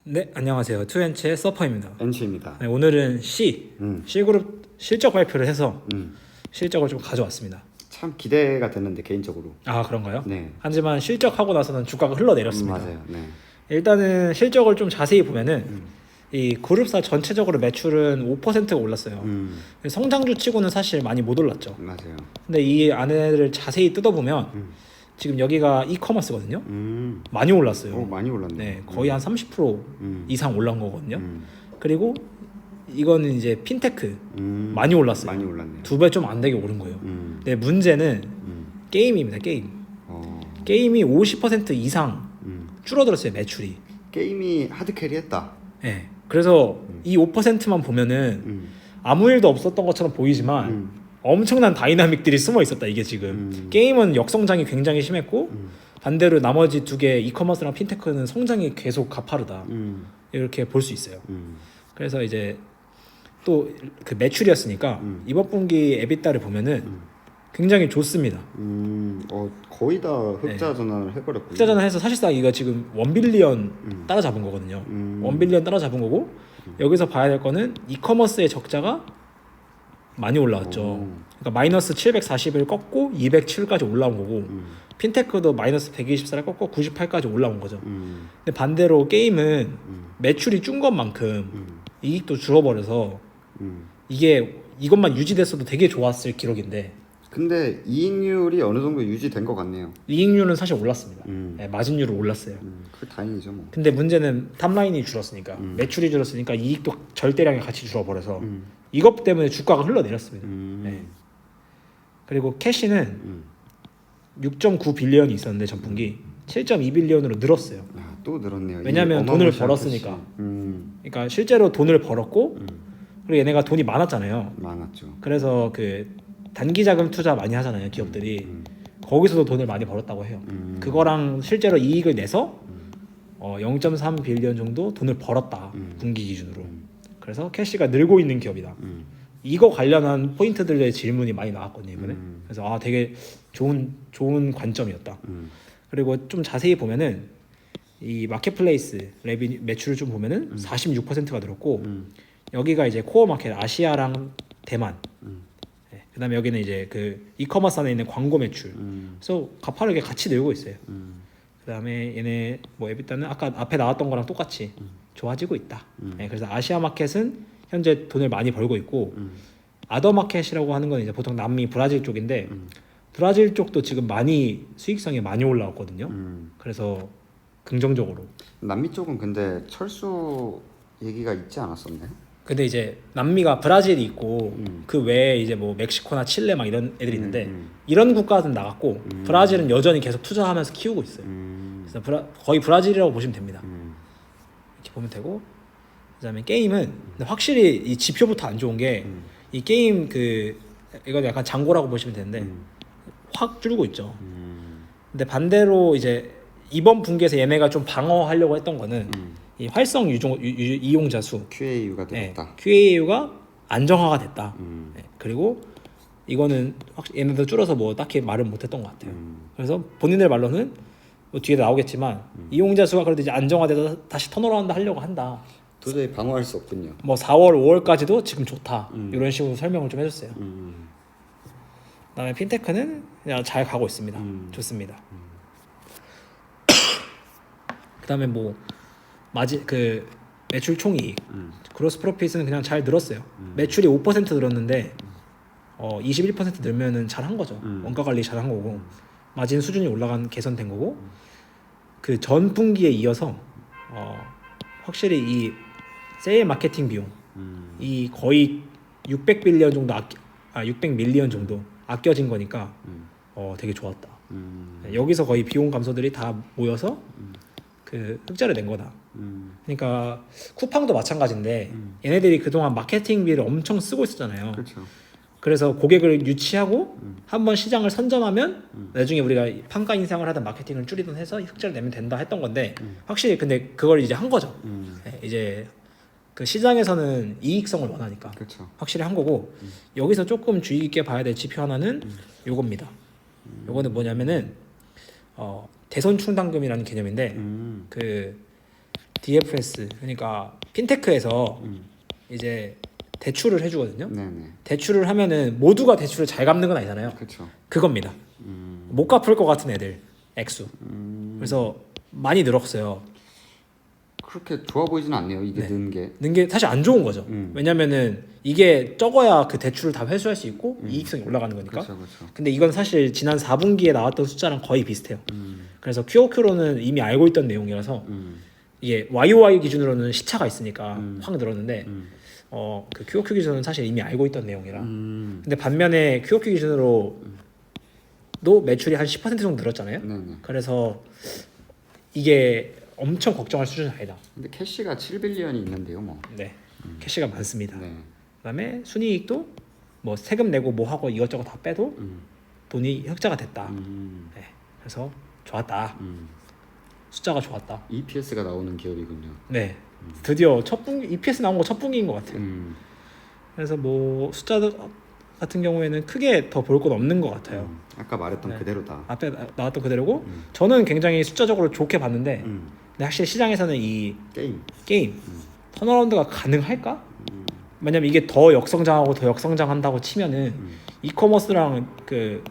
네, 안녕하세요. 투엔치의 서퍼입니다. 엔치입니다. 네, 오늘은 C그룹 실적 발표를 해서 실적을 좀 가져왔습니다. 참 기대가 됐는데 개인적으로. 아, 그런가요? 네. 하지만 실적하고 나서는 주가가 흘러내렸습니다. 맞아요. 네. 일단은 실적을 좀 자세히 보면은 이 그룹사 전체적으로 매출은 5%가 올랐어요. 성장주 치고는 사실 많이 못 올랐죠. 맞아요. 근데 이 안에를 자세히 뜯어보면 지금 여기가 이커머스거든요. 많이 올랐어요. 오, 많이 올랐네요. 네, 거의 한 30% 이상 올란 거거든요. 그리고 이거는 이제 핀테크 많이 올랐어요. 많이 올랐네요. 2배 좀 안 되게 오른 거예요. 근데 문제는 게임입니다. 게임. 게임이 50% 이상 줄어들었어요. 매출이. 게임이 하드캐리했다. 네, 그래서 이 5%만 보면은 아무 일도 없었던 것처럼 보이지만 엄청난 다이나믹들이 숨어 있었다. 이게 지금 게임은 역성장이 굉장히 심했고 반대로 나머지 두 개 이커머스랑 핀테크는 성장이 계속 가파르다. 이렇게 볼 수 있어요. 그래서 이제 또 그 매출이었으니까 이번 분기 에비타를 보면은 굉장히 좋습니다. 거의 다 흑자 전환을 해버렸군요. 흑자 전환해서 사실상 이거 지금 1빌리언 따라잡은 거거든요. 1빌리언 따라잡은 거고 여기서 봐야 될 거는 이커머스의 적자가 많이 올라왔죠. 그러니까 마이너스 740을 꺾고 207까지 올라온 거고 핀테크도 마이너스 124를 꺾고 98까지 올라온 거죠. 근데 반대로 게임은 매출이 준 것만큼 이익도 줄어버려서 이게 이것만 유지됐어도 되게 좋았을 기록인데 근데 이익률이 어느 정도 유지된 것 같네요. 이익률은 사실 올랐습니다. 네, 마진율은 올랐어요. 그 다행이죠 뭐. 근데 문제는 탑라인이 줄었으니까 매출이 줄었으니까 이익도 절대량이 같이 줄어버려서 이것 때문에 주가가 흘러내렸습니다. 네. 그리고 캐시는 6.9 빌리언이 있었는데 전분기 7.2 빌리언으로 늘었어요. 아, 또 늘었네요. 왜냐하면 돈을 벌었으니까. 그러니까 실제로 돈을 벌었고 그리고 얘네가 돈이 많았잖아요. 많았죠. 그래서 그 단기 자금 투자 많이 하잖아요, 기업들이. 거기서도 돈을 많이 벌었다고 해요. 그거랑 실제로 이익을 내서 0.3 빌리언 정도 돈을 벌었다. 분기 기준으로. 그래서 캐시가 늘고 있는 기업이다. 이거 관련한 포인트들의 질문이 많이 나왔거든요, 이번에. 그래서 되게 좋은 관점이었다. 그리고 좀 자세히 보면은 이 마켓플레이스 레비뉴 매출을 좀 보면은 46%가 늘었고 여기가 이제 코어 마켓 아시아랑 대만. 네, 그다음에 여기는 이제 그 이커머스 안에 있는 광고 매출. 그래서 가파르게 같이 늘고 있어요. 그다음에 얘네 뭐 에비타는 아까 앞에 나왔던 거랑 똑같이 좋아지고 있다. 네, 그래서 아시아 마켓은 현재 돈을 많이 벌고 있고 아더 마켓이라고 하는 건 이제 보통 남미 브라질 쪽인데 브라질 쪽도 지금 많이 수익성이 많이 올라왔거든요. 그래서 긍정적으로. 남미 쪽은 근데 철수 얘기가 있지 않았었나요? 근데 이제 남미가 브라질이 있고 그 외에 이제 뭐 멕시코나 칠레 막 이런 애들이 있는데 이런 국가들은 나갔고 브라질은 여전히 계속 투자하면서 키우고 있어요. 그래서 거의 브라질이라고 보시면 됩니다. 이렇게 보면 되고 그다음에 게임은 확실히 이 지표부터 안 좋은 게 이 게임 이건 약간 잔고라고 보시면 되는데 확 줄고 있죠. 근데 반대로 이제 이번 분기에서 얘네가 좀 방어하려고 했던 거는 이 활성 이용자 수 QAU가 늘었다. 네, QAU가 안정화가 됐다. 네, 그리고 이거는 얘네도 줄어서 뭐 딱히 말은 못했던 것 같아요. 그래서 본인들 말로는 뭐 뒤에 나오겠지만 이용자 수가 그래도 이제 안정화돼서 다시 턴어라운드 하려고 한다. 도저히 방어할 수 없군요. 뭐 4월, 5월까지도 지금 좋다. 이런 식으로 설명을 좀 해줬어요. 그다음에 핀테크는 그냥 잘 가고 있습니다. 좋습니다. 그다음에 뭐 매출 총이익, 그로스 프로핏은 그냥 잘 늘었어요. 매출이 5% 늘었는데 21% 늘면은 잘한 거죠. 원가 관리 잘한 거고 마진 수준이 개선된 거고 그 전 분기에 이어서 확실히 이 세일 마케팅 비용 이 거의 600빌리언 정도 600밀리언 정도 아껴진 거니까 되게 좋았다. 여기서 거의 비용 감소들이 다 모여서 그 흑자를 낸 거다. 그러니까 쿠팡도 마찬가지인데 얘네들이 그동안 마케팅비를 엄청 쓰고 있었잖아요. 그렇죠. 그래서 고객을 유치하고 한번 시장을 선점하면 나중에 우리가 판가 인상을 하든 마케팅을 줄이든 해서 흑자를 내면 된다 했던 건데 확실히 근데 그걸 이제 한 거죠. 네, 이제 그 시장에서는 이익성을 원하니까 그렇죠. 확실히 한 거고 여기서 조금 주의 깊게 봐야 될 지표 하나는 요겁니다. 요거는 뭐냐면은 대선 충당금이라는 개념인데 그 DFS 그러니까 핀테크에서 이제 대출을 해주거든요. 네네. 대출을 하면은 모두가 대출을 잘 갚는 건 아니잖아요. 그렇죠. 그겁니다. 못 갚을 것 같은 애들 액수. 그래서 많이 늘었어요. 그렇게 좋아 보이진 않네요. 이게 네. 는 게. 는 게 사실 안 좋은 거죠. 왜냐면은 이게 적어야 그 대출을 다 회수할 수 있고 이익성이 올라가는 거니까. 그렇죠, 그렇죠. 근데 이건 사실 지난 4분기에 나왔던 숫자랑 거의 비슷해요. 그래서 QOQ로는 이미 알고 있던 내용이라서 이게 YOY 기준으로는 시차가 있으니까 확 늘었는데 그 QOQ 기준은 사실 이미 알고 있던 내용이라. 근데 반면에 QOQ 기준으로도 매출이 한 10% 정도 늘었잖아요. 네네. 그래서 이게 엄청 걱정할 수준은 아니다. 근데 캐시가 7빌리언이 있는데요, 뭐. 네, 캐시가 많습니다. 네. 그다음에 순이익도 뭐 세금 내고 뭐 하고 이것저것 다 빼도 돈이 흑자가 됐다. 네, 그래서 좋았다. 숫자가 좋았다. EPS가 나오는 기업이군요. 네, 드디어 첫 분기 EPS 나온 거 첫 분기인 것 같아요. 그래서 뭐 숫자 같은 경우에는 크게 더 볼 건 없는 것 같아요. 아까 말했던 네. 그대로다. 앞에 나왔던 그대로고 저는 굉장히 숫자적으로 좋게 봤는데 근데 확실히 시장에서는 이 게임 턴어라운드가 가능할까? 왜냐면 이게 더 역성장하고 더 역성장한다고 치면은 이커머스랑 그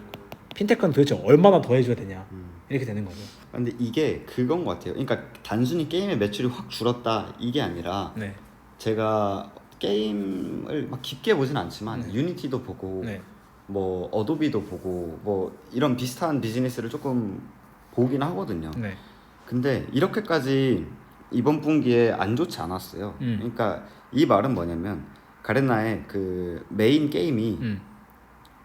핀테크는 도대체 얼마나 더 해줘야 되냐 이렇게 되는 거죠. 근데 이게 그건 것 같아요. 그러니까 단순히 게임의 매출이 확 줄었다 이게 아니라 네. 제가 게임을 막 깊게 보진 않지만 네. 유니티도 보고 네. 뭐 어도비도 보고 뭐 이런 비슷한 비즈니스를 조금 보긴 하거든요. 네. 근데 이렇게까지 이번 분기에 안 좋지 않았어요. 그러니까 이 말은 뭐냐면 가레나의 그 메인 게임이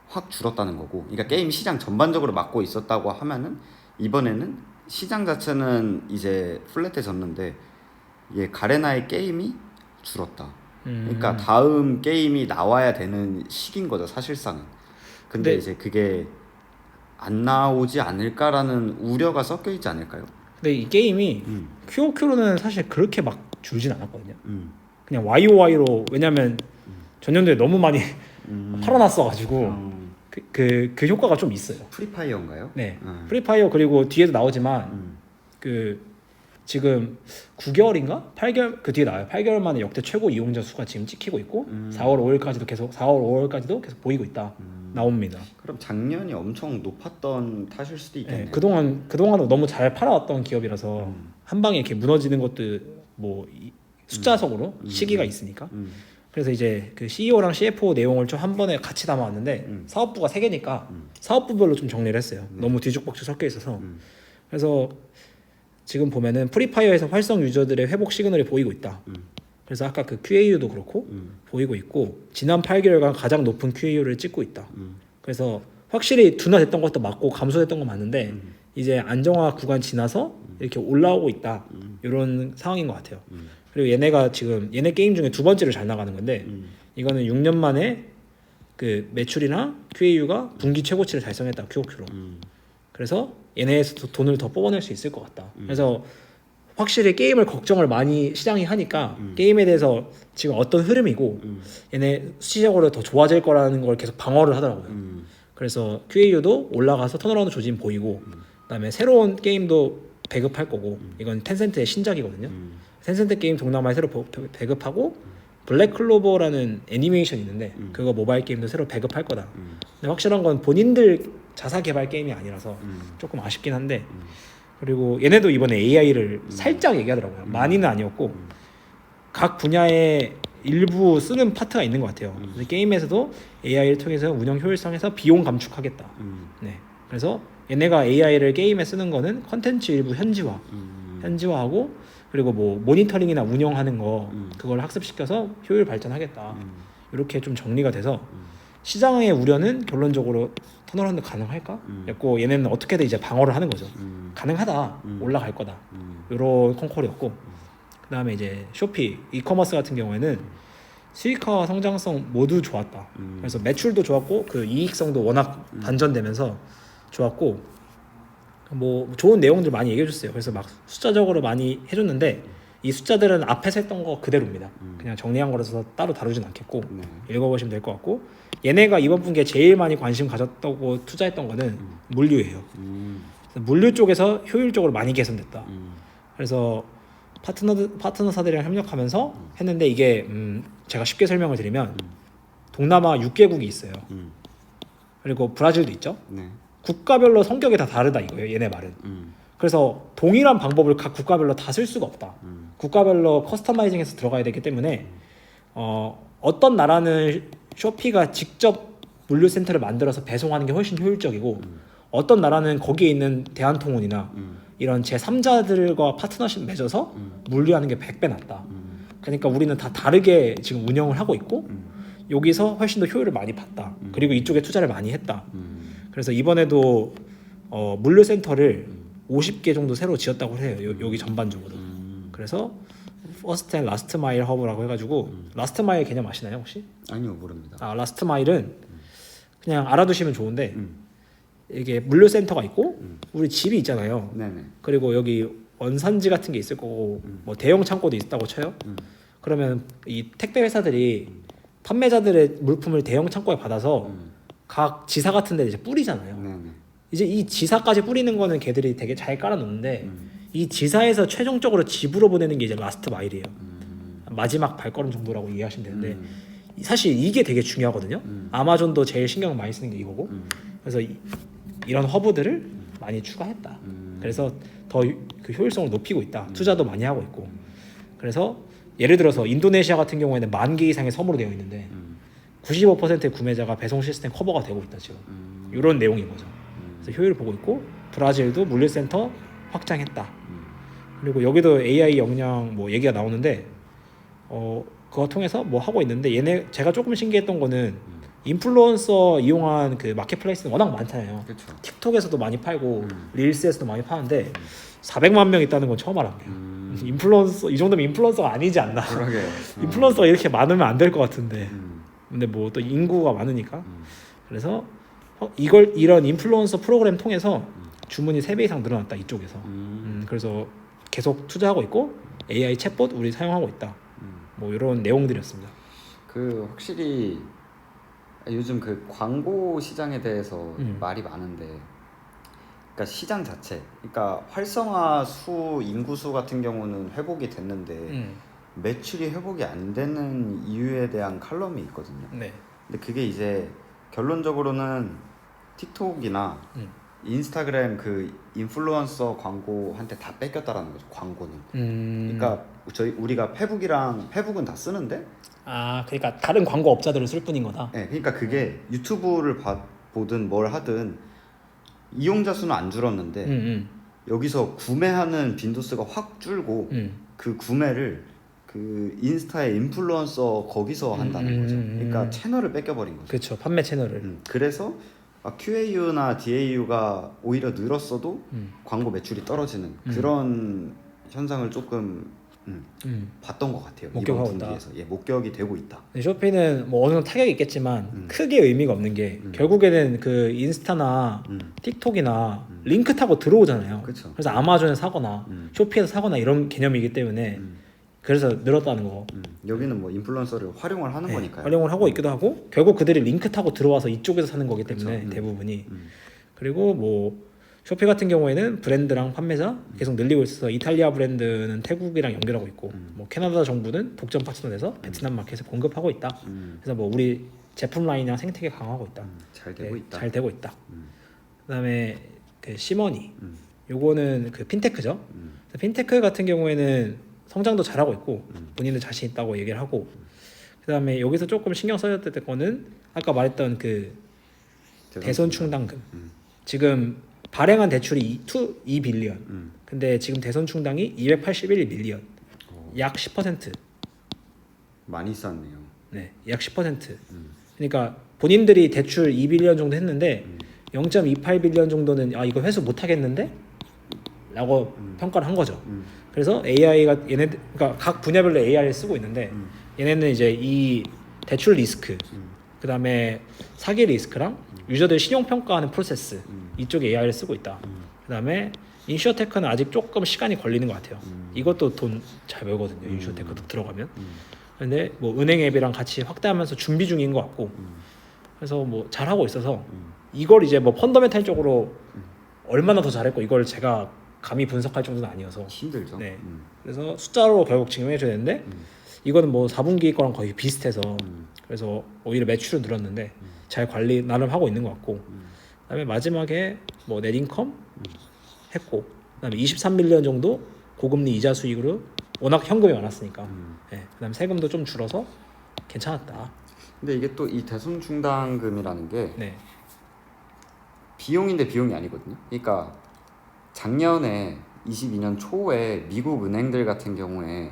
확 줄었다는 거고, 그러니까 게임 시장 전반적으로 막고 있었다고 하면은 이번에는 시장 자체는 이제 플랫해졌는데 얘 가레나의 게임이 줄었다. 그러니까 다음 게임이 나와야 되는 시기인 거죠, 사실상은. 근데 네. 이제 그게 안 나오지 않을까라는 우려가 섞여 있지 않을까요? 근데 이 게임이 QOQ로는 사실 그렇게 막 줄진 않았거든요. 음. 그냥 YOY로 왜냐면 전년도에 너무 많이 팔아놨어가지고 그 효과가 좀 있어요. 프리파이어인가요? 네, 프리파이어 그리고 뒤에도 나오지만 그 지금 9개월인가 8개월 그 뒤에 나와요. 8개월 만에 역대 최고 이용자 수가 지금 찍히고 있고 4월 5일까지도 계속 보이고 있다. 나옵니다. 그럼 작년이 엄청 높았던 탓일 수도 있겠네요. 네, 그동안도 너무 잘 팔아왔던 기업이라서 한 방에 이렇게 무너지는 것도 뭐 숫자적으로 시기가 있으니까. 그래서 이제 그 CEO랑 CFO 내용을 좀 한 번에 같이 담아왔는데 사업부가 3개니까 사업부별로 좀 정리를 했어요. 너무 뒤죽박죽 섞여 있어서. 그래서 지금 보면은 프리파이어에서 활성 유저들의 회복 시그널이 보이고 있다. 그래서 아까 그 QAU도 그렇고 보이고 있고 지난 8개월간 가장 높은 QAU를 찍고 있다. 그래서 확실히 둔화됐던 것도 맞고 감소됐던 거 맞는데 이제 안정화 구간 지나서 이렇게 올라오고 있다. 이런 상황인 것 같아요. 그리고 얘네가 지금 얘네 게임 중에 두 번째로 잘 나가는 건데 이거는 6년 만에 그 매출이나 QAU가 분기 최고치를 달성했다. QOQ로. 그래서 얘네에서 돈을 더 뽑아낼 수 있을 것 같다. 그래서 확실히 게임을 걱정을 많이 시장이 하니까 게임에 대해서 지금 어떤 흐름이고 얘네 수치적으로 더 좋아질 거라는 걸 계속 방어를 하더라고요. 그래서 QAU도 올라가서 턴어라운드 조짐 보이고 그다음에 새로운 게임도 배급할 거고 이건 텐센트의 신작이거든요. 텐센트 게임 동남아에 새로 배급하고 블랙클로버라는 애니메이션이 있는데 그거 모바일 게임도 새로 배급할 거다. 근데 확실한 건 본인들 자사 개발 게임이 아니라서 조금 아쉽긴 한데 그리고 얘네도 이번에 AI를 살짝 얘기하더라고요. 많이는 아니었고 각 분야에 일부 쓰는 파트가 있는 것 같아요. 그래서 게임에서도 AI를 통해서 운영 효율성에서 비용 감축하겠다. 네, 그래서 얘네가 AI를 게임에 쓰는 거는 컨텐츠 일부 현지화하고 그리고 뭐 모니터링이나 운영하는 거 그걸 학습시켜서 효율 발전하겠다. 이렇게 좀 정리가 돼서 시장의 우려는 결론적으로 턴어라운드 가능할까? 였고 얘네는 어떻게든 이제 방어를 하는 거죠. 가능하다. 올라갈 거다. 이런 콩콜이었고 그다음에 이제 쇼피 이커머스 같은 경우에는 수익화와 성장성 모두 좋았다. 그래서 매출도 좋았고 그 이익성도 워낙 반전되면서 좋았고 뭐 좋은 내용들 많이 얘기해 줬어요. 그래서 막 숫자적으로 많이 해줬는데 이 숫자들은 앞에서 했던 거 그대로입니다. 그냥 정리한 거라서 따로 다루진 않겠고 읽어보시면 될 것 같고 얘네가 이번 분기에 제일 많이 관심 가졌다고 투자했던 거는 물류예요. 물류 쪽에서 효율적으로 많이 개선됐다. 그래서 파트너사들이랑 협력하면서 했는데 이게 제가 쉽게 설명을 드리면 동남아 6개국이 있어요. 그리고 브라질도 있죠. 네. 국가별로 성격이 다 다르다 이거예요. 얘네 말은. 그래서 동일한 방법을 각 국가별로 다 쓸 수가 없다. 국가별로 커스터마이징해서 들어가야 되기 때문에 어떤 나라는 쇼피가 직접 물류센터를 만들어서 배송하는 게 훨씬 효율적이고 어떤 나라는 거기에 있는 대한통운이나 이런 제3자들과 파트너십 맺어서 물류하는 게 100배 낫다. 그러니까 우리는 다 다르게 지금 운영을 하고 있고 여기서 훨씬 더 효율을 많이 봤다. 그리고 이쪽에 투자를 많이 했다. 그래서 이번에도 물류센터를 50개 정도 새로 지었다고 해요. 여기 전반적으로. 그래서 퍼스트 앤 라스트 마일 허브라고 해가지고 라스트 마일 개념 아시나요 혹시? 아니요, 모릅니다. 라스트 마일은 그냥 알아두시면 좋은데 이게 물류센터가 있고 우리 집이 있잖아요. 네네. 그리고 여기 원산지 같은 게 있을 거고 뭐 대형 창고도 있다고 쳐요. 그러면 이 택배 회사들이 판매자들의 물품을 대형 창고에 받아서 각 지사 같은 데 이제 뿌리잖아요. 네네. 이제 이 지사까지 뿌리는 거는 걔들이 되게 잘 깔아놓는데 이 지사에서 최종적으로 집으로 보내는 게 이제 라스트 마일이에요. 마지막 발걸음 정도라고 이해하시면 되는데 사실 이게 되게 중요하거든요. 아마존도 제일 신경 많이 쓰는 게 이거고. 그래서 이런 허브들을 많이 추가했다. 그래서 더 그 효율성을 높이고 있다. 투자도 많이 하고 있고. 그래서 예를 들어서 인도네시아 같은 경우에는 10,000개 이상의 섬으로 되어 있는데 95%의 구매자가 배송 시스템 커버가 되고 있다 지금. 이런 내용인 거죠. 그래서 효율을 보고 있고 브라질도 물류센터 확장했다. 그리고 여기도 AI 역량 뭐 얘기가 나오는데 그거 통해서 뭐 하고 있는데 얘네 제가 조금 신기했던 거는 인플루언서 이용한 그 마켓플레이스는 워낙 많잖아요. 그렇죠. 틱톡에서도 많이 팔고 릴스에서도 많이 파는데 400만 명 있다는 건 처음 알았네요. 인플루언서 이 정도면 인플루언서가 아니지 않나? 그러게. 인플루언서가 이렇게 많으면 안 될 것 같은데. 근데 뭐 또 인구가 많으니까. 그래서 이런 인플루언서 프로그램 통해서 주문이 3배 이상 늘어났다 이쪽에서. 그래서 계속 투자하고 있고 AI 챗봇 우리 사용하고 있다. 뭐 이런 내용들이었습니다. 그 확실히 요즘 그 광고 시장에 대해서 말이 많은데, 그러니까 시장 자체, 그러니까 활성화 수 인구수 같은 경우는 회복이 됐는데 매출이 회복이 안 되는 이유에 대한 칼럼이 있거든요. 네. 근데 그게 이제 결론적으로는 틱톡이나 인스타그램 그 인플루언서 광고한테 다 뺏겼다라는 거죠. 광고는. 그러니까 우리가 페북은 다 쓰는데. 그러니까 다른 광고 업자들을 쓸 뿐인 거다. 네, 그러니까 그게 유튜브를 보든 뭘 하든 이용자 수는 안 줄었는데 여기서 구매하는 빈도수가 확 줄고 그 구매를 그 인스타의 인플루언서 거기서 한다는 거죠. 그러니까 채널을 뺏겨버린 거죠. 그렇죠. 판매 채널을. 그래서 QAU나 DAU가 오히려 늘었어도 광고 매출이 떨어지는 그런 현상을 조금 봤던 것 같아요. 목격하고 이번 분기에서. 예, 목격이 되고 있다. 쇼피는 뭐 어느 정도 타격이 있겠지만 크게 의미가 없는 게 결국에는 그 인스타나 틱톡이나 링크 타고 들어오잖아요. 그쵸. 그래서 아마존에서 사거나 쇼피에서 사거나 이런 개념이기 때문에 그래서 늘었다는 거. 여기는 뭐 인플루언서를 활용을 하는 거니까요. 활용을 하고 있기도 하고 결국 그들이 링크 타고 들어와서 이쪽에서 사는 거기 때문에 대부분이. 그리고 뭐 쇼피 같은 경우에는 브랜드랑 판매자 계속 늘리고 있어서 이탈리아 브랜드는 태국이랑 연결하고 있고 뭐 캐나다 정부는 독점 파트너 돼서 베트남 마켓에 공급하고 있다. 그래서 뭐 우리 제품 라인이랑 생태계 강화하고 있다. 잘 되고 있다. 잘 되고 있다. 그다음에 그 시머니 요거는 그 핀테크죠. 핀테크 같은 경우에는 성장도 잘하고 있고 본인들 자신 있다고 얘기를 하고 그다음에 여기서 조금 신경 써야 될 거는 아까 말했던 그 대손 충당금. 지금 발행한 대출이 2 빌리언. 근데 지금 대손 충당이 281 밀리언. 약 10%. 많이 쌌네요. 네, 약 10%. 그러니까 본인들이 대출 2 빌리언 정도 했는데 0.28 빌리언 정도는 이거 회수 못 하겠는데? 라고 평가를 한 거죠. 그래서 AI가 그러니까 각 분야별로 AI를 쓰고 있는데 얘네는 이제 이 대출 리스크, 그다음에 사기 리스크랑 유저들 신용 평가하는 프로세스 이쪽에 AI를 쓰고 있다. 그다음에 인슈어테크는 아직 조금 시간이 걸리는 것 같아요. 이것도 돈 잘 벌거든요. 인슈어테크도 들어가면. 근데 뭐 은행 앱이랑 같이 확대하면서 준비 중인 것 같고. 그래서 뭐 잘하고 있어서 이걸 이제 뭐 펀더멘탈적으로 얼마나 더 잘했고 이걸 제가 감히 분석할 정도는 아니어서 힘들죠. 네. 그래서 숫자로 결국 증명해줘야 되는데 이거는 뭐 4분기 거랑 거의 비슷해서 그래서 오히려 매출은 늘었는데 잘 관리 나름 하고 있는 것 같고 그다음에 마지막에 뭐 넷인컴 했고 그다음에 23밀리언 정도 고금리 이자 수익으로 워낙 현금이 많았으니까 네. 그다음에 세금도 좀 줄어서 괜찮았다. 근데 이게 또 이 대손 충당금이라는 게 네. 비용인데 비용이 아니거든요. 그러니까 작년에 22년 초에 미국 은행들 같은 경우에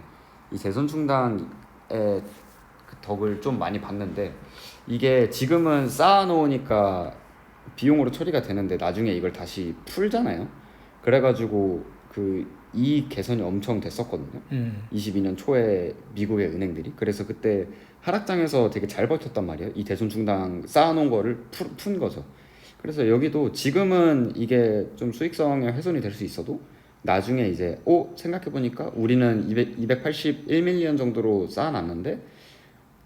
이 대손 충당의 그 덕을 좀 많이 봤는데 이게 지금은 쌓아놓으니까 비용으로 처리가 되는데 나중에 이걸 다시 풀잖아요. 그래가지고 그 이익 개선이 엄청 됐었거든요. 22년 초에 미국의 은행들이. 그래서 그때 하락장에서 되게 잘 버텼단 말이에요. 이 대손 충당 쌓아놓은 거를 푼 거죠. 그래서 여기도 지금은 이게 좀 수익성에 훼손이 될 수 있어도 나중에 이제 생각해보니까 우리는 281밀리언 정도로 쌓아놨는데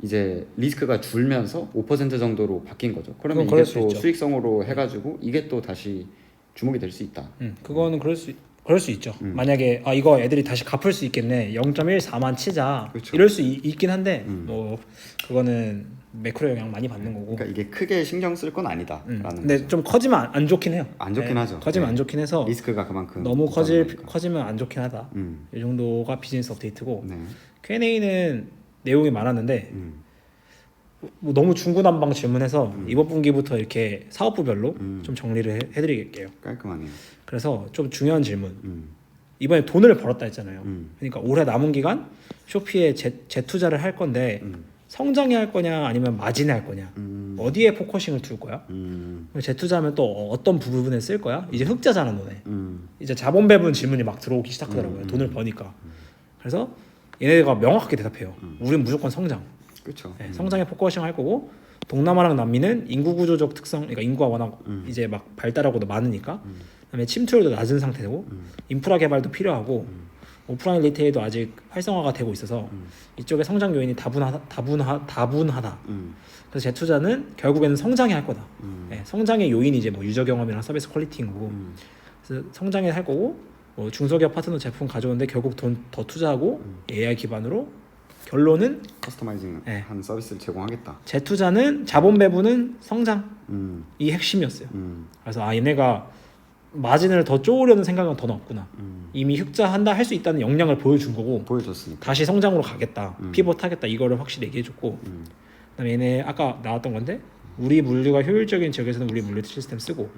이제 리스크가 줄면서 5% 정도로 바뀐 거죠. 그러면 이게 또 수익성으로 해가지고 이게 또 다시 주목이 될 수 있다. 그거는 그럴 수 있죠. 만약에 이거 애들이 다시 갚을 수 있겠네. 0.14만 치자. 그렇죠. 이럴 수 있긴 한데 뭐 그거는 매크로 영향 많이 받는 거고. 그러니까 이게 크게 신경 쓸 건 아니다. 근데 거죠. 좀 커지면 안 좋긴 해요. 안 좋긴 네, 하죠. 커지면 안 좋긴 해서 리스크가 그만큼 너무 거니까. 커지면 안 좋긴 하다. 이 정도가 비즈니스 업데이트고 네. Q&A는 내용이 많았는데 뭐 너무 중구난방 질문해서 이번 분기부터 이렇게 사업부별로 좀 정리를 해드릴게요. 깔끔하네요. 그래서 좀 중요한 질문. 이번에 돈을 벌었다 했잖아요. 그러니까 올해 남은 기간 쇼피에 재투자를 할 건데 성장에 할 거냐 아니면 마진에 할 거냐 어디에 포커싱을 둘 거야? 재투자하면 또 어떤 부분에 쓸 거야? 이제 흑자잖아 너네. 이제 자본 배분 질문이 막 들어오기 시작하더라고요. 돈을 버니까. 그래서 얘네가 명확하게 대답해요. 우린 무조건 성장. 그렇죠. 네, 성장에 포커싱 할 거고 동남아랑 남미는 인구 구조적 특성, 그러니까 인구가 워낙 이제 막 발달하고도 많으니까 그다음에 침투율도 낮은 상태고 인프라 개발도 필요하고 오프라인 리테일도 아직 활성화가 되고 있어서 이쪽에 성장 요인이 다분하다. 그래서 재투자는 결국에는 성장에 할 거다. 네, 성장의 요인이 이제 뭐 유저 경험이랑 서비스 퀄리티인 거고 그래서 성장에 할 거고 뭐 중소기업 파트너 제품 가져오는데 결국 돈 더 투자하고 AI 기반으로 결론은 커스터마이징 네. 한 서비스를 제공하겠다. 재투자는 자본 배분은 성장 이 핵심이었어요. 그래서 얘네가 마진을 더 쪼으려는 생각은 더 없구나. 이미 흑자한다 할 수 있다는 역량을 보여준 거고 보여줬으니까. 다시 성장으로 가겠다. 피벗하겠다. 이거를 확실히 얘기해줬고 그다음에 얘네 아까 나왔던 건데 우리 물류가 효율적인 지역에서는 우리 물류 시스템 쓰고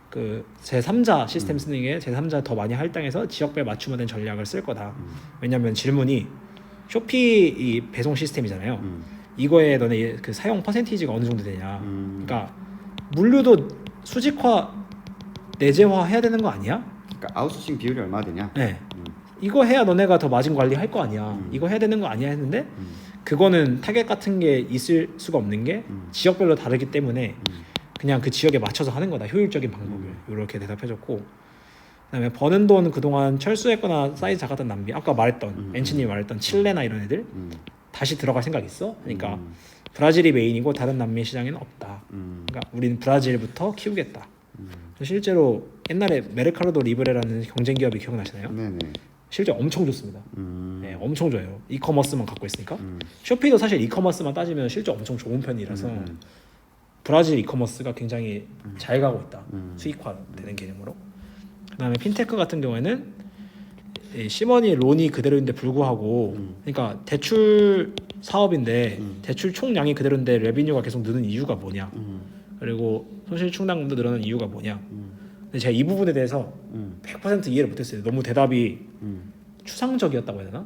그 제3자 시스템 쓰는 게 제3자 더 많이 할당해서 지역별 맞춤화된 전략을 쓸 거다. 왜냐면 질문이 쇼피 이 배송 시스템이잖아요. 이거에 너네 그 사용 퍼센티지가 어느 정도 되냐. 그러니까 물류도 수직화 내재화 해야 되는 거 아니야? 그러니까 아웃소싱 비율이 얼마 되냐? 네. 이거 해야 너네가 더 마진 관리 할 거 아니야. 이거 해야 되는 거 아니야 했는데 그거는 타겟 같은 게 있을 수가 없는 게 지역별로 다르기 때문에 그냥 그 지역에 맞춰서 하는 거다. 효율적인 방법을. 이렇게 대답해줬고 그다음에 버는 돈 그동안 철수했거나 사이즈 작았던 남비 아까 말했던 엔치님이 말했던 칠레나 이런 애들 다시 들어갈 생각 있어? 그러니까 브라질이 메인이고 다른 남미 시장에는 없다. 그러니까 우리는 브라질부터 키우겠다. 실제로 옛날에 메르카도도 리브레라는 경쟁 기업이 기억나시나요? 네네. 실제 엄청 좋습니다. 네, 엄청 좋아요. 이커머스만 갖고 있으니까. 쇼피도 사실 이커머스만 따지면 실제 엄청 좋은 편이라서 브라질 이커머스가 굉장히 잘 가고 있다. 수익화 되는 개념으로. 그다음에 핀테크 같은 경우에는 시머니 론이 그대로인데 불구하고 그러니까 대출 사업인데 대출 총량이 그대로인데 레비뉴가 계속 느는 이유가 뭐냐. 그리고 손실 충당금도 늘어나는 이유가 뭐냐. 근데 제가 이 부분에 대해서 100% 이해를 못했어요. 너무 대답이 추상적이었다고 해야 되나?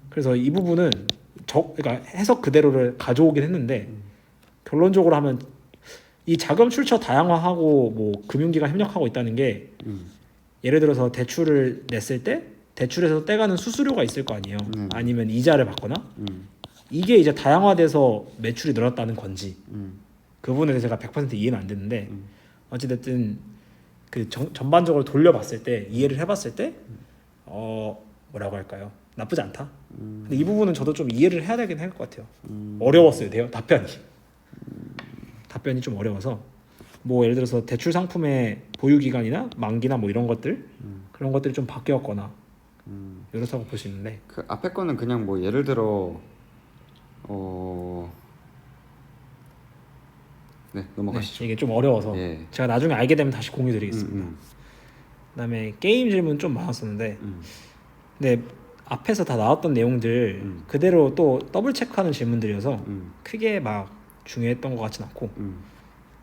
그래서 이 부분은 그러니까 해석 그대로를 가져오긴 했는데 결론적으로 하면 이 자금 출처 다양화하고 뭐 금융기관 협력하고 있다는 게 예를 들어서 대출을 냈을 때 대출에서 떼가는 수수료가 있을 거 아니에요. 아니면 이자를 받거나 이게 이제 다양화돼서 매출이 늘었다는 건지 그 부분에 대해서 제가 100% 이해는 안 됐는데 어찌됐든 그 전반적으로 돌려봤을 때 이해를 해봤을 때 뭐라고 할까요? 나쁘지 않다. 근데 이 부분은 저도 좀 이해를 해야 되긴 할 것 같아요. 어려웠어요. 답변이 좀 어려워서 뭐 예를 들어서 대출 상품의 보유 기간이나 만기나 뭐 이런 것들 그런 것들이 좀 바뀌었거나 이렇다고 볼 수 있는데 그 앞에 거는 그냥 뭐 예를 들어 네 넘어가시죠. 네, 이게 좀 어려워서 예. 제가 나중에 알게 되면 다시 공유드리겠습니다. 그다음에 게임 질문 좀 많았었는데 근데 앞에서 다 나왔던 내용들 그대로 또 더블 체크하는 질문들이어서 크게 막 중요했던 것 같진 않고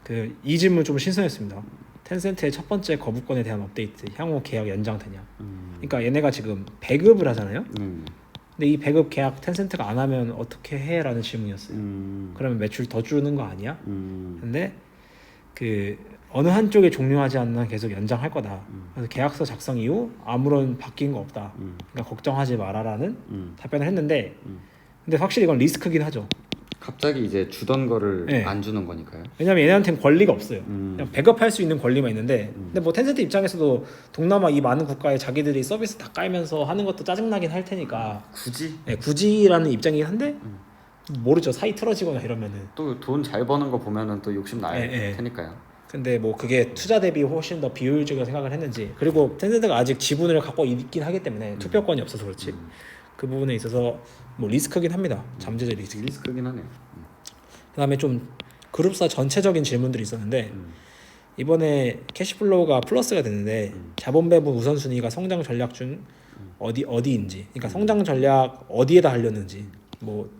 그 이 질문 좀 신선했습니다. 텐센트의 첫 번째 거부권에 대한 업데이트, 향후 계약 연장되냐. 그러니까 얘네가 지금 배급을 하잖아요. 근데 이 배급 계약 텐센트가 안 하면 어떻게 해?라는 질문이었어요. 그러면 매출 더 주는 거 아니야? 근데 그 어느 한쪽에 종료하지 않는 한 계속 연장할 거다. 그래서 계약서 작성 이후 아무런 바뀐 거 없다. 그러니까 걱정하지 마라라는 답변을 했는데 근데 확실히 이건 리스크긴 하죠. 갑자기 이제 주던 거를 네. 안 주는 거니까요. 왜냐면 얘네한테는 권리가 없어요. 그냥 배급할 수 있는 권리만 있는데 근데 뭐 텐센트 입장에서도 동남아 이 많은 국가에 자기들이 서비스 다 깔면서 하는 것도 짜증나긴 할 테니까 굳이 네, 굳이라는 입장이긴 한데 모르죠. 사이 틀어지거나 이러면은. 또 돈 잘 버는 거 보면은 또 욕심 날 네. 테니까요. 근데 뭐 그게 투자 대비 훨씬 더 비효율적이라고 생각을 했는지 그리고 텐센트가 아직 지분을 갖고 있긴 하기 때문에 투표권이 없어서 그렇지 그 부분에 있어서 뭐 리스크긴 합니다. 잠재적 리스크. 리스크긴 하네요. 그다음에 좀 그룹사 전체적인 질문들이 있었는데 이번에 캐시플로우가 플러스가 됐는데 자본 배분 우선순위가 성장 전략 중 어디인지 그러니까 성장 전략 어디에다 하려는지 뭐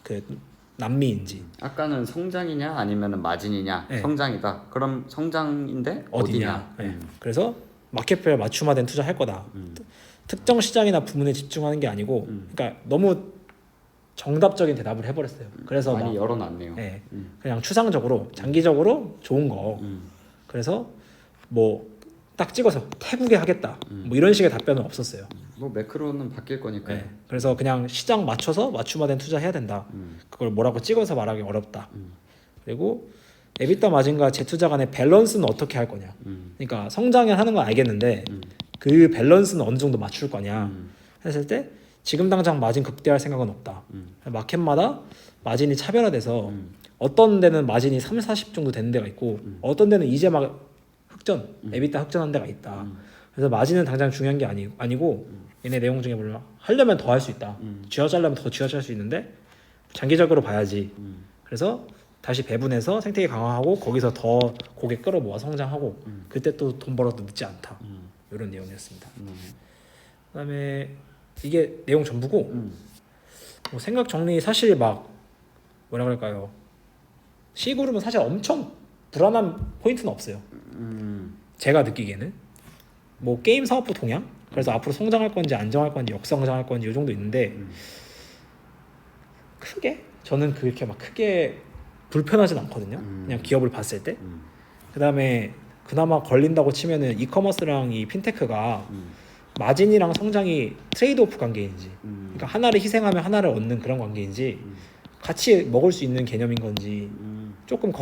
그 남미인지 아까는 성장이냐 아니면은 마진이냐. 네. 성장이다. 그럼 성장인데 어디냐. 네. 그래서 마켓별 맞춤화된 투자 할 거다. 특정 시장이나 부문에 집중하는 게 아니고 그러니까 너무 정답적인 대답을 해버렸어요. 그래서 많이 막 열어놨네요. 네, 그냥 추상적으로 장기적으로 좋은 거 그래서 뭐 딱 찍어서 태국에 하겠다 뭐 이런 식의 답변은 없었어요. 뭐 매크로는 바뀔 거니까요. 네, 그래서 그냥 시장 맞춰서 맞춤화된 투자해야 된다. 그걸 뭐라고 찍어서 말하기 어렵다. 그리고 에비타 마진과 재투자 간의 밸런스는 어떻게 할 거냐. 그러니까 성장을 하는 건 알겠는데 그 밸런스는 어느 정도 맞출 거냐 했을 때 지금 당장 마진 극대화할 생각은 없다. 마켓마다 마진이 차별화돼서 어떤 데는 마진이 3, 40 정도 되는 데가 있고 어떤 데는 이제 막 흑전, 에비타 흑전한 데가 있다. 그래서 마진은 당장 중요한 게 아니고 얘네 내용 중에 보면 하려면 더 할 수 있다. 쥐어짜려면 더 쥐어짤 수 있는데 장기적으로 봐야지. 그래서 다시 배분해서 생태계 강화하고 거기서 더 고객 끌어모아 성장하고 그때 또 돈 벌어도 늦지 않다. 이런 내용이었습니다. 그다음에 이게 내용 전부고 뭐 생각 정리 사실 막 뭐라 그럴까요? C그룹은 사실 엄청 불안한 포인트는 없어요. 제가 느끼기에는 뭐 게임 사업부 동향 그래서 앞으로 성장할 건지 안정할 건지 역성장할 건지 이 정도 있는데 크게 저는 그렇게 막 크게 불편하진 않거든요. 그냥 기업을 봤을 때. 그다음에 그나마 걸린다고 치면은 이커머스랑 이 핀테크가 마진이랑 성장이 트레이드오프 관계인지 그러니까 하나를 희생하면 하나를 얻는 그런 관계인지 같이 먹을 수 있는 개념인 건지 조금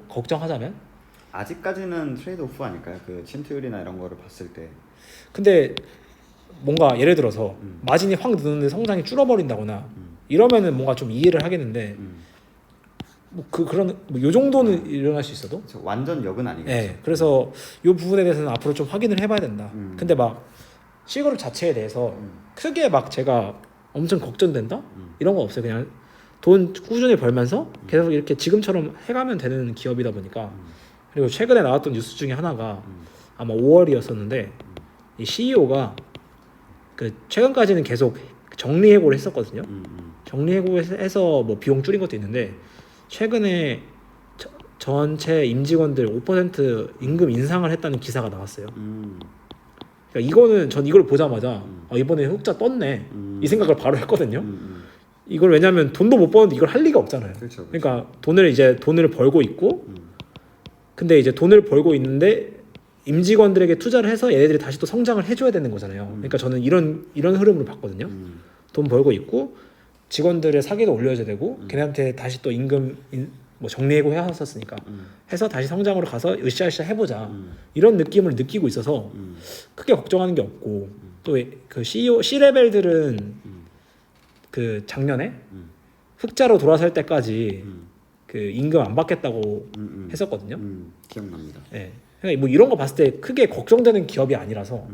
걱정하자면 아직까지는 트레이드 오프 아닐까요? 그 침투율이나 이런 거를 봤을 때. 근데 뭔가 예를 들어서 마진이 확 느는데 성장이 줄어버린다거나 이러면은 뭔가 좀 이해를 하겠는데 뭐 그런 뭐 요 정도는 일어날 수 있어도 완전 역은 아니겠죠. 네, 그래서 요 부분에 대해서는 앞으로 좀 확인을 해봐야 된다. 근데 막 C그룹 자체에 대해서 크게 막 제가 엄청 걱정된다 이런 거 없어요. 그냥 돈 꾸준히 벌면서 계속 이렇게 지금처럼 해가면 되는 기업이다 보니까 그리고 최근에 나왔던 뉴스 중에 하나가 아마 5월이었었는데 이 CEO가 그 최근까지는 계속 정리해고를 했었거든요. 정리해고해서 뭐 비용 줄인 것도 있는데 최근에 전체 임직원들 5% 임금 인상을 했다는 기사가 나왔어요. 그러니까 이거는 전 이걸 보자마자 이번에 흑자 떴네 이 생각을 바로 했거든요. 이걸 왜냐하면 돈도 못 버는데 이걸 할 리가 없잖아요. 그렇죠. 그러니까 돈을 벌고 있고 근데 이제 돈을 벌고 있는데 임직원들에게 투자를 해서 얘네들이 다시 또 성장을 해줘야 되는 거잖아요. 그러니까 저는 이런 흐름으로 봤거든요. 돈 벌고 있고 직원들의 사기도 올려줘야 되고 걔네한테 다시 또 뭐 정리해고 해왔었으니까 해서 다시 성장으로 가서 으쌰으쌰 해보자 이런 느낌을 느끼고 있어서 크게 걱정하는 게 없고 또 그 CEO C 레벨들은 그 작년에 흑자로 돌아설 때까지 그 임금 안 받겠다고 했었거든요. 기억납니다. 예. 그러니까 뭐 이런 거 봤을 때 크게 걱정되는 기업이 아니라서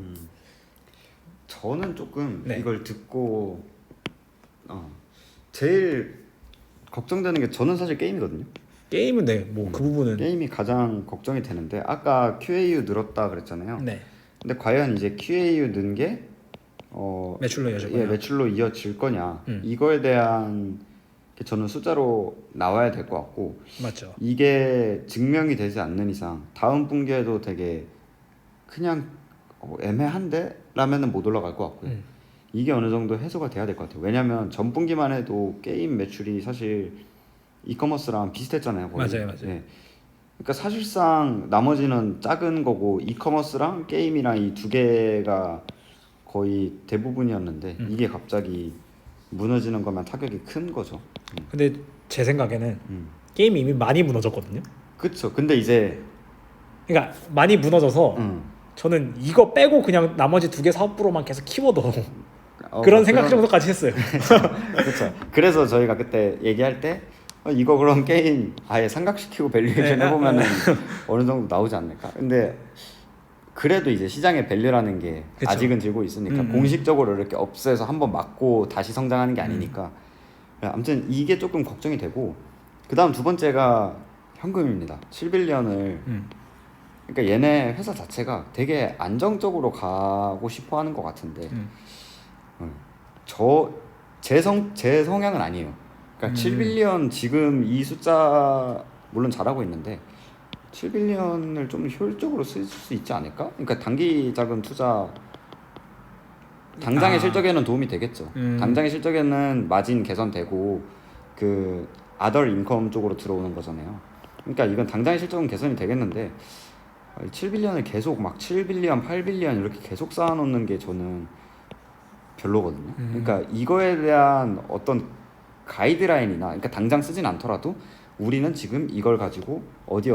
저는 조금 네. 이걸 듣고 제일 걱정되는 게 저는 사실 게임이거든요. 게임은 네, 뭐 그 부분은 게임이 가장 걱정이 되는데 아까 QAU 늘었다 그랬잖아요. 네. 근데 과연 이제 QAU 는 게 매출로 이어질 거냐? 예, 매출로 이어질 거냐 이거에 대한 게 저는 숫자로 나와야 될 것 같고 맞죠. 이게 증명이 되지 않는 이상 다음 분기에도 되게 그냥 애매한데? 라면은 못 올라갈 것 같고요. 이게 어느 정도 해소가 돼야 될 것 같아요. 왜냐면 전 분기만 해도 게임 매출이 사실 이커머스랑 비슷했잖아요. 거의. 맞아요. 예. 그러니까 사실상 나머지는 작은 거고 이커머스랑 게임이랑 이 두 개가 거의 대부분이었는데 이게 갑자기 무너지는 것만 타격이 큰 거죠. 근데 제 생각에는 게임이 이미 많이 무너졌거든요. 그쵸. 근데 이제 그러니까 많이 무너져서 저는 이거 빼고 그냥 나머지 두 개 사업부로만 계속 키워도 그런 생각 정도까지 했어요. 그렇죠. 그래서 저희가 그때 얘기할 때 이거 그럼 게임 아예 삼각시키고 밸류에이션 해보면은 어느 정도 나오지 않을까. 근데 그래도 이제 시장의 밸류라는 게 그쵸. 아직은 들고 있으니까 공식적으로 이렇게 없애서 한번 맞고 다시 성장하는 게 아니니까 아무튼 이게 조금 걱정이 되고 그 다음 두 번째가 현금입니다. 7빌리언을 그러니까 얘네 회사 자체가 되게 안정적으로 가고 싶어 하는 것 같은데 제 성향은 아니에요. 그러니까 7빌리언 지금 이 숫자 물론 잘하고 있는데 7빌리언을 좀 효율적으로 쓸 수 있지 않을까? 그러니까 단기 자금 투자 당장의 실적에는 도움이 되겠죠. 당장의 실적에는 마진 개선되고 그 아덜 인컴 쪽으로 들어오는 거잖아요. 그러니까 이건 당장의 실적은 개선이 되겠는데 7빌리언을 계속 막 7빌리언, 8빌리언 이렇게 계속 쌓아놓는 게 저는 별로거든요. 그러니까 이거에 대한 어떤 가이드라인이나 그러니까 당장 쓰진 않더라도 우리는 지금 이걸 가지고 어디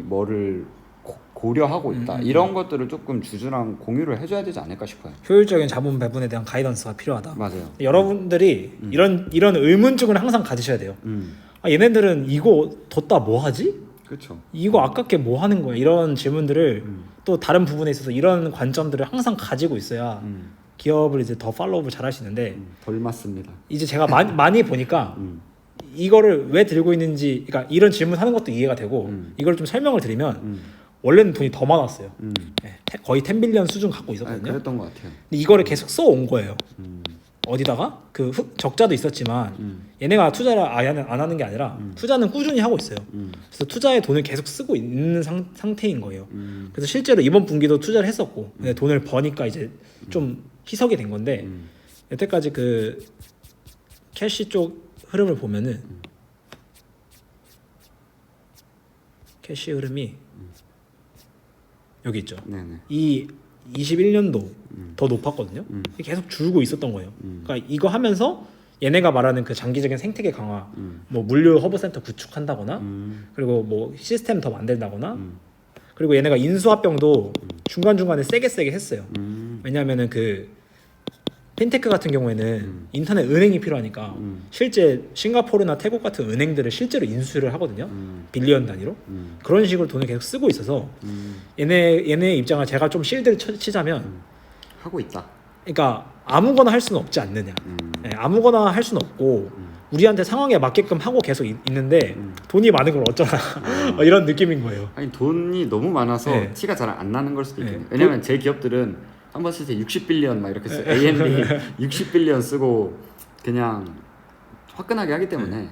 뭐를 고려하고 있다. 이런 것들을 조금 주주랑 공유를 해줘야 되지 않을까 싶어요. 효율적인 자본 배분에 대한 가이던스가 필요하다. 맞아요. 여러분들이 이런 의문점을 항상 가지셔야 돼요. 얘네들은 이거 뒀다 뭐 하지? 그렇죠. 이거 아깝게 뭐 하는 거야? 이런 질문들을 또 다른 부분에 있어서 이런 관점들을 항상 가지고 있어야 기업을 이제 더 팔로우업을 잘 할 수 있는데 덜 맞습니다. 이제 제가 많이 보니까 이거를 왜 들고 있는지, 그러니까 이런 질문하는 것도 이해가 되고 이걸 좀 설명을 드리면 원래는 돈이 더 많았어요. 네, 거의 10빌리언 수준 갖고 있었거든요. 그랬던 것 같아요. 근데 이거를 계속 써온 거예요. 어디다가 그 적자도 있었지만 얘네가 투자를 아예 안 하는 게 아니라 투자는 꾸준히 하고 있어요. 그래서 투자에 돈을 계속 쓰고 있는 상태인 거예요. 그래서 실제로 이번 분기도 투자를 했었고 근데 돈을 버니까 이제 좀 희석이 된 건데 여태까지 그 캐시 쪽 흐름을 보면은 캐시 흐름이 여기 있죠. 네네. 이 21년도 더 높았거든요. 계속 줄고 있었던 거예요. 그러니까 이거 하면서 얘네가 말하는 그 장기적인 생태계 강화, 뭐 물류 허브 센터 구축한다거나, 그리고 뭐 시스템 더 만든다거나, 그리고 얘네가 인수합병도 중간 중간에 세게 했어요. 왜냐하면은 그 핀테크 같은 경우에는 인터넷 은행이 필요하니까 실제 싱가포르나 태국 같은 은행들을 실제로 인수를 하거든요. 빌리언 단위로. 그런 식으로 돈을 계속 쓰고 있어서 얘네의 입장을 제가 좀 실드를 치자면 하고 있다. 그러니까 아무거나 할 수는 없지 않느냐. 네, 아무거나 할 수는 없고 우리한테 상황에 맞게끔 하고 계속 있는데 돈이 많은 걸 어쩌나 이런 느낌인 거예요. 아니 돈이 너무 많아서 네. 티가 잘 안 나는 걸 수도 네. 있겠네요. 왜냐면 제 기업들은 한 번 쓸 때 60빌리언 막 이렇게 쓰고 AMD 60빌리언 쓰고 그냥 화끈하게 하기 때문에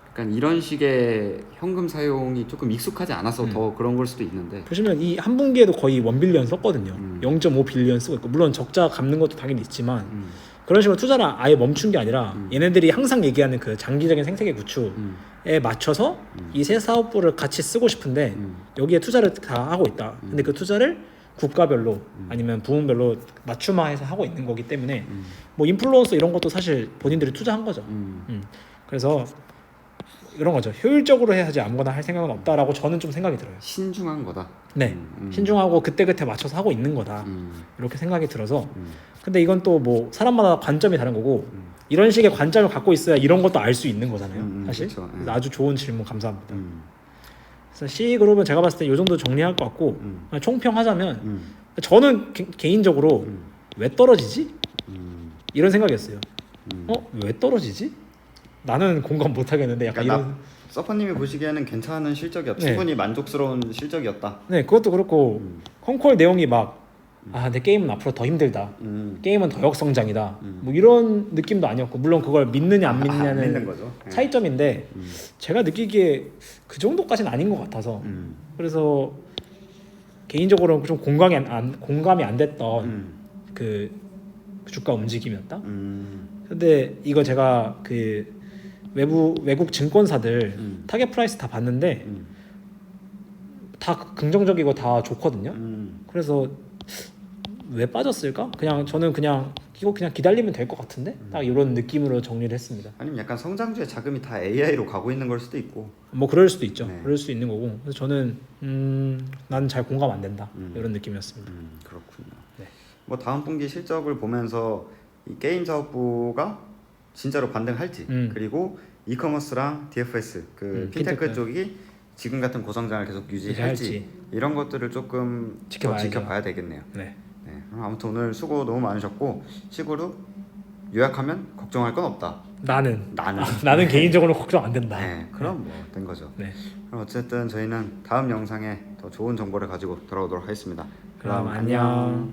약간 이런 식의 현금 사용이 조금 익숙하지 않아서 더 그런 걸 수도 있는데 보시면 이 한 분기에도 거의 1빌리언 썼거든요. 0.5빌리언 쓰고 있고 물론 적자 갚는 것도 당연히 있지만 그런 식으로 투자를 아예 멈춘 게 아니라 얘네들이 항상 얘기하는 그 장기적인 생태계 구축에 맞춰서 이 세 사업부를 같이 쓰고 싶은데 여기에 투자를 다 하고 있다. 근데 그 투자를 국가별로 아니면 부문별로 맞춤화해서 하고 있는 거기 때문에 뭐 인플루언서 이런 것도 사실 본인들이 투자한 거죠. 그래서 이런 거죠. 효율적으로 해야지 아무거나 할 생각은 없다라고 저는 좀 생각이 들어요. 신중한 거다. 네, 신중하고 그때그때 맞춰서 하고 있는 거다. 이렇게 생각이 들어서 근데 이건 또 뭐 사람마다 관점이 다른 거고 이런 식의 관점을 갖고 있어야 이런 것도 알 수 있는 거잖아요. 사실. 그쵸. 그래서 아주 좋은 질문 감사합니다. 그래서 C 그룹은 제가 봤을 때 이 정도 정리할 것 같고 그냥 총평하자면 저는 개인적으로 왜 떨어지지? 이런 생각이었어요. 왜 떨어지지? 나는 공감 못 하겠는데 약간 그러니까 이런. 서퍼님이 보시기에는 괜찮은 실적이었다. 네. 충분히 만족스러운 실적이었다. 네, 그것도 그렇고 컨콜 내용이 막 내 게임은 앞으로 더 힘들다. 게임은 더 역성장이다. 뭐 이런 느낌도 아니었고 물론 그걸 믿느냐 안 믿는 믿느냐는 거죠. 네. 차이점인데 제가 느끼기에 그 정도까지는 아닌 것 같아서 그래서 개인적으로는 좀 공감이 안 됐던 그 주가 움직임이었다. 근데 이거 제가 그 외국 증권사들 타겟 프라이스 다 봤는데 다 긍정적이고 다 좋거든요. 그래서 왜 빠졌을까? 저는 이거 그냥 기다리면 될 것 같은데 딱 이런 느낌으로 정리를 했습니다. 아니면 약간 성장주의 자금이 다 AI로 가고 있는 걸 수도 있고. 뭐 그럴 수도 있죠. 네. 그럴 수 있는 거고. 그래서 저는 난 잘 공감 안 된다 이런 느낌이었습니다. 그렇군요. 네. 뭐 다음 분기 실적을 보면서 이 게임 사업부가 진짜로 반등할지 그리고 이커머스랑 DFS 그 핀테크 핀테크. 쪽이 지금 같은 고성장을 계속 유지할지 유지할지. 이런 것들을 조금 더 지켜봐야죠. 지켜봐야 되겠네요. 네. 네, 그럼 아무튼 오늘 수고 너무 많으셨고 시그룹 요약하면 걱정할 건 없다. 나는 나는 개인적으로 걱정 안 된다. 네, 그럼 뭐 된 거죠. 네. 그럼 어쨌든 저희는 다음 영상에 더 좋은 정보를 가지고 돌아오도록 하겠습니다. 그럼 안녕.